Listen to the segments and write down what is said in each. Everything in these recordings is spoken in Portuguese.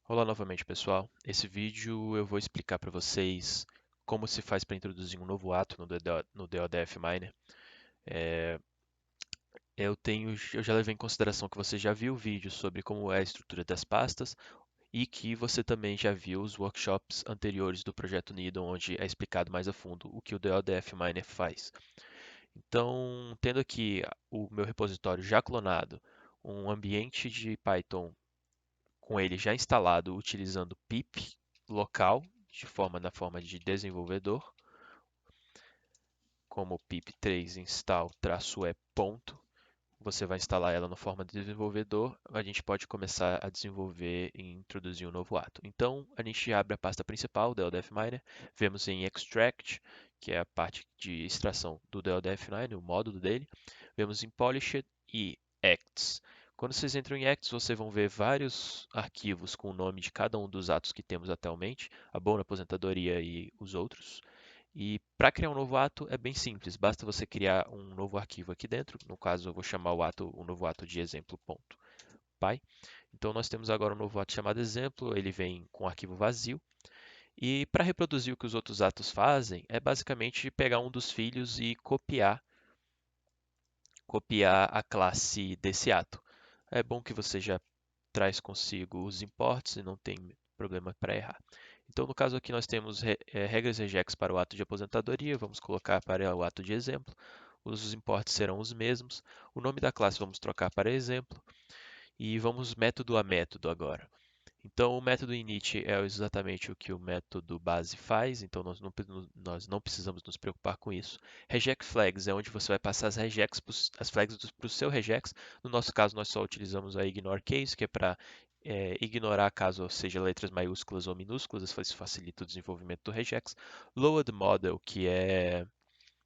Olá novamente, pessoal. Esse vídeo eu vou explicar para vocês como se faz para introduzir um novo ato no DODF Miner. É, eu já levei em consideração que você já viu o vídeo sobre como é a estrutura das pastas e que você também já viu os workshops anteriores do projeto Nidon, onde é explicado mais a fundo o que o DODF Miner faz. Então, tendo aqui o meu repositório já clonado, um ambiente de Python com ele já instalado utilizando pip local, na forma de desenvolvedor, como pip3 install-e ponto. Você vai instalar ela na forma de desenvolvedor, a gente pode começar a desenvolver e introduzir um novo ato. Então, a gente abre a pasta principal, o DLDF Miner, vemos em Extract, que é a parte de extração do DLDF Miner, o módulo dele, vemos em Polished e Acts. Quando vocês entram em Acts, vocês vão ver vários arquivos com o nome de cada um dos atos que temos atualmente, a Bona, aposentadoria e os outros. E para criar um novo ato é bem simples, basta você criar um novo arquivo aqui dentro. No caso, eu vou chamar o novo ato de exemplo.py. Então, nós temos agora um novo ato chamado exemplo, ele vem com um arquivo vazio. E para reproduzir o que os outros atos fazem, é basicamente pegar um dos filhos e copiar a classe desse ato. É bom que você já traz consigo os imports e não tem problema para errar. Então, no caso aqui, nós temos regras regex para o ato de aposentadoria, vamos colocar para o ato de exemplo. Os imports serão os mesmos. O nome da classe vamos trocar para exemplo. E vamos método a método agora. Então, o método init é exatamente o que o método base faz, então nós não precisamos nos preocupar com isso. Reject flags é onde você vai passar as flags para o seu regex. No nosso caso, nós só utilizamos a ignore case, que é para ignorar caso seja letras maiúsculas ou minúsculas, isso facilita o desenvolvimento do regex. Load model, que é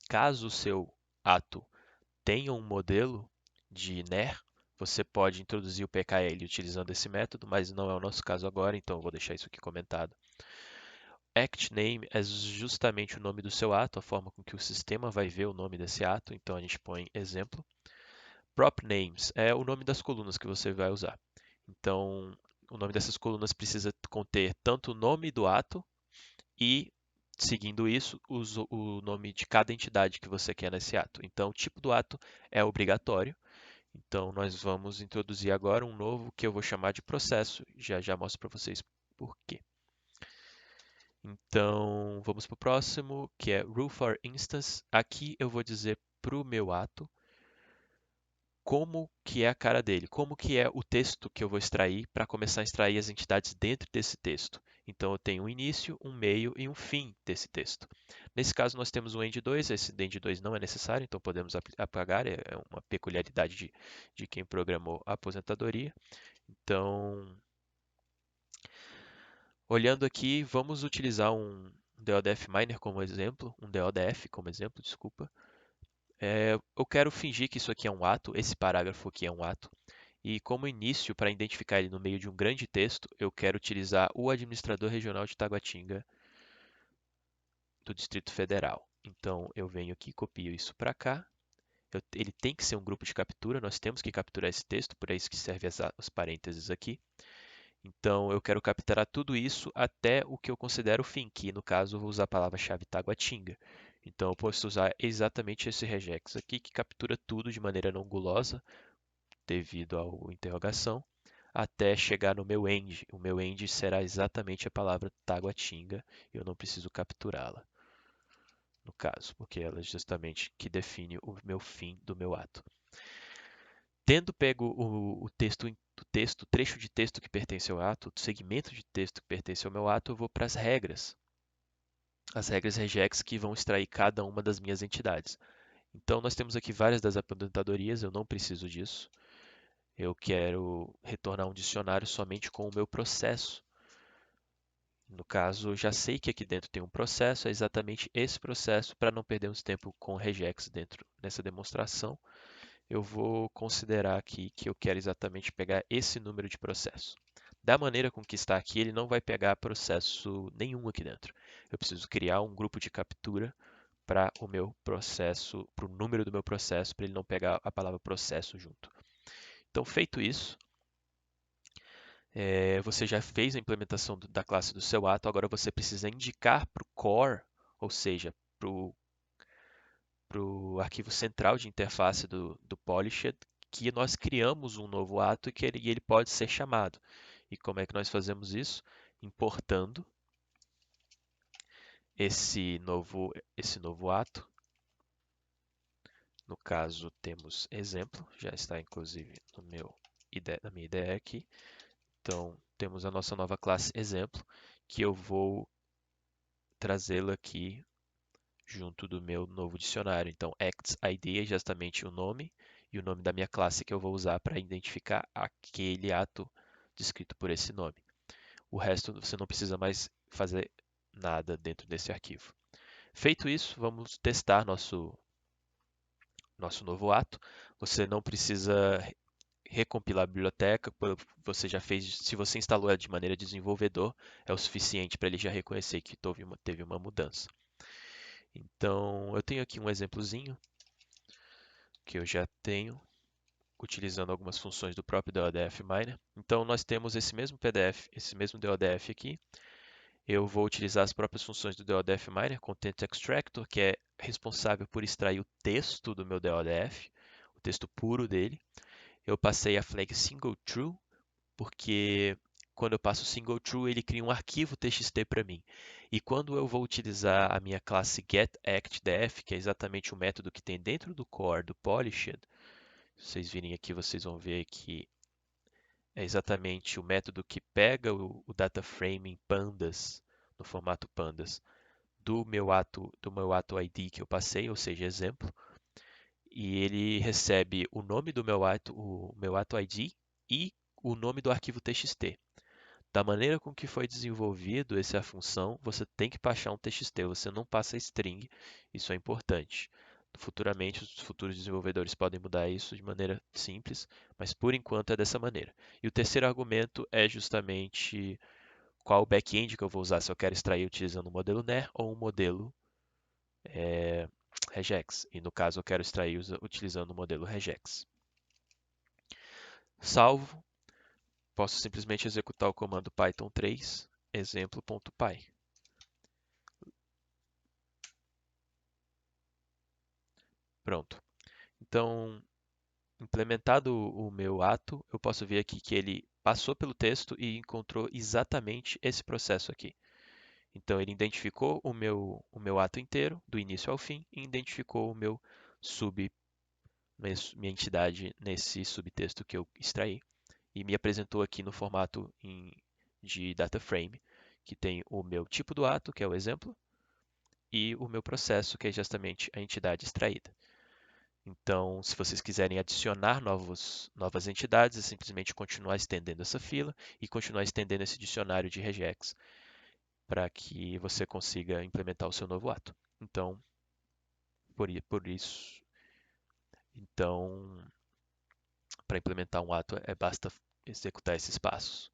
caso o seu ato tenha um modelo de NER, você pode introduzir o PKL utilizando esse método, mas não é o nosso caso agora, então eu vou deixar isso aqui comentado. Act name é justamente o nome do seu ato, a forma com que o sistema vai ver o nome desse ato, então a gente põe exemplo. Prop names é o nome das colunas que você vai usar. Então, o nome dessas colunas precisa conter tanto o nome do ato e, seguindo isso, o nome de cada entidade que você quer nesse ato. Então, o tipo do ato é obrigatório. Então, nós vamos introduzir agora um novo que eu vou chamar de processo. Já já mostro para vocês por quê. Então, vamos para o próximo, que é Rule for Instance. Aqui eu vou dizer para o meu ato como que é a cara dele, como que é o texto que eu vou extrair para começar a extrair as entidades dentro desse texto. Então, eu tenho um início, um meio e um fim desse texto. Nesse caso, nós temos um end2, esse end2 não é necessário, então podemos apagar, é uma peculiaridade de quem programou a aposentadoria. Então, olhando aqui, vamos utilizar um DODF Miner como exemplo, um DODF como exemplo, desculpa. Eu quero fingir que isso aqui é um ato, esse parágrafo aqui é um ato. E como início, para identificar ele no meio de um grande texto, eu quero utilizar o administrador regional de Taguatinga do Distrito Federal. Então, eu venho aqui, copio isso para cá. Ele tem que ser um grupo de captura, nós temos que capturar esse texto, por isso que serve os parênteses aqui. Então, eu quero capturar tudo isso até o que eu considero o fim, que no caso eu vou usar a palavra-chave Taguatinga. Então, eu posso usar exatamente esse regex aqui, que captura tudo de maneira não gulosa, devido à interrogação, até chegar no meu end. O meu end será exatamente a palavra Taguatinga, eu não preciso capturá-la, no caso, porque ela é justamente que define o meu fim do meu ato. Tendo pego o trecho de texto que pertence ao ato, o segmento de texto que pertence ao meu ato, eu vou para as regras. As regras regex que vão extrair cada uma das minhas entidades. Então, nós temos aqui várias das aposentadorias, eu não preciso disso. Eu quero retornar um dicionário somente com o meu processo. No caso, eu já sei que aqui dentro tem um processo, é exatamente esse processo, para não perdermos tempo com regex dentro dessa demonstração. Eu vou considerar aqui que eu quero exatamente pegar esse número de processo. Da maneira com que está aqui, ele não vai pegar processo nenhum aqui dentro. Eu preciso criar um grupo de captura para o meu processo, para o número do meu processo, para ele não pegar a palavra processo junto. Então, feito isso, Você já fez a implementação da classe do seu ato, agora você precisa indicar para o core, ou seja, para o arquivo central de interface do Polished, que nós criamos um novo ato e ele pode ser chamado. E como é que nós fazemos isso? Importando esse novo ato. No caso, temos exemplo, já está inclusive na minha ideia aqui. Então, temos a nossa nova classe exemplo, que eu vou trazê-la aqui junto do meu novo dicionário. Então, acts_id é justamente o nome e o nome da minha classe que eu vou usar para identificar aquele ato descrito por esse nome. O resto você não precisa mais fazer nada dentro desse arquivo. Feito isso, vamos testar nosso novo ato. Você não precisa recompilar a biblioteca, você já fez, se você instalou ela de maneira desenvolvedor, é o suficiente para ele já reconhecer que teve uma mudança. Então, eu tenho aqui um exemplozinho que eu já tenho utilizando algumas funções do próprio DODF Miner. Então, nós temos esse mesmo PDF, esse mesmo DODF aqui. Eu vou utilizar as próprias funções do DODF Miner, Content Extractor, que é responsável por extrair o texto do meu DODF, o texto puro dele. Eu passei a flag single true, porque quando eu passo single true, ele cria um arquivo TXT para mim. E quando eu vou utilizar a minha classe getActDef, que é exatamente o método que tem dentro do core do Polished, se vocês virem aqui, vocês vão ver que é exatamente o método que pega o data frame em pandas, no formato pandas, do meu ato ID que eu passei, ou seja, exemplo, e ele recebe o nome do o meu ato ID e o nome do arquivo TXT. Da maneira com que foi desenvolvido essa função, você tem que passar um TXT, você não passa string, isso é importante. Futuramente, os futuros desenvolvedores podem mudar isso de maneira simples, mas por enquanto é dessa maneira. E o terceiro argumento é justamente qual back-end que eu vou usar, se eu quero extrair utilizando o modelo NER ou um modelo regex. E no caso, eu quero extrair utilizando o modelo regex. Salvo, posso simplesmente executar o comando python 3 exemplo.py. Pronto. Então, implementado o meu ato, eu posso ver aqui que ele passou pelo texto e encontrou exatamente esse processo aqui. Então, ele identificou o meu ato inteiro, do início ao fim, e identificou minha entidade nesse subtexto que eu extraí, e me apresentou aqui no formato de data frame, que tem o meu tipo do ato, que é o exemplo, e o meu processo, que é justamente a entidade extraída. Então, se vocês quiserem adicionar novas entidades, é simplesmente continuar estendendo essa fila e continuar estendendo esse dicionário de regex para que você consiga implementar o seu novo ato. Então, por isso, então, para implementar um ato, basta executar esses passos.